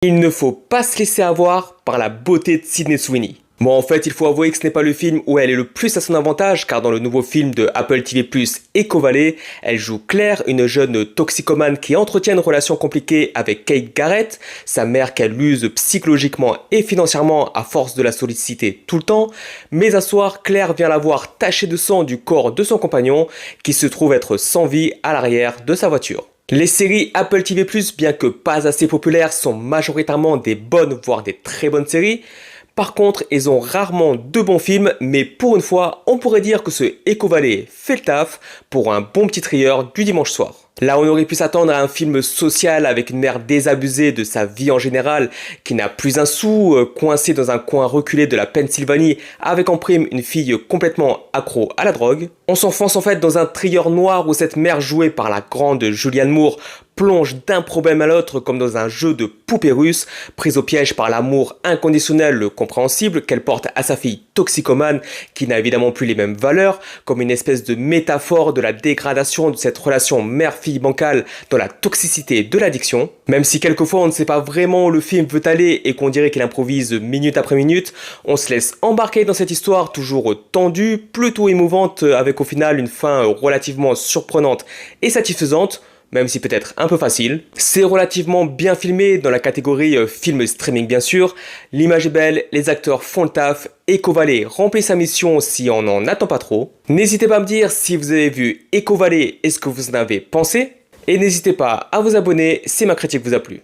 Il ne faut pas se laisser avoir par la beauté de Sydney Sweeney. Bon, en fait, il faut avouer que ce n'est pas le film où elle est le plus à son avantage, car dans le nouveau film de Apple TV+, Echo Valley, elle joue Claire, une jeune toxicomane qui entretient une relation compliquée avec Kate Garrett, sa mère qu'elle use psychologiquement et financièrement à force de la solliciter tout le temps. Mais un soir, Claire vient la voir tachée de sang du corps de son compagnon, qui se trouve être sans vie à l'arrière de sa voiture. Les séries Apple TV+, bien que pas assez populaires, sont majoritairement des bonnes, voire des très bonnes séries. Par contre, ils ont rarement de bons films, mais pour une fois, on pourrait dire que ce Echo Valley fait le taf pour un bon petit trieur du dimanche soir. Là, on aurait pu s'attendre à un film social avec une mère désabusée de sa vie en général, qui n'a plus un sou, coincée dans un coin reculé de la Pennsylvanie, avec en prime une fille complètement accro à la drogue. On s'enfonce en fait dans un trieur noir où cette mère jouée par la grande Julianne Moore plonge d'un problème à l'autre comme dans un jeu de poupée russe, prise au piège par l'amour inconditionnel compréhensible qu'elle porte à sa fille toxicomane, qui n'a évidemment plus les mêmes valeurs, comme une espèce de métaphore de la dégradation de cette relation mère-fille bancale dans la toxicité de l'addiction. Même si quelquefois on ne sait pas vraiment où le film veut aller et qu'on dirait qu'il improvise minute après minute, on se laisse embarquer dans cette histoire toujours tendue, plutôt émouvante, avec au final une fin relativement surprenante et satisfaisante, même si peut-être un peu facile. C'est relativement bien filmé dans la catégorie film streaming bien sûr. L'image est belle, les acteurs font le taf, Echo Valley remplit sa mission si on n'en attend pas trop. N'hésitez pas à me dire si vous avez vu Echo Valley et ce que vous en avez pensé. Et n'hésitez pas à vous abonner si ma critique vous a plu.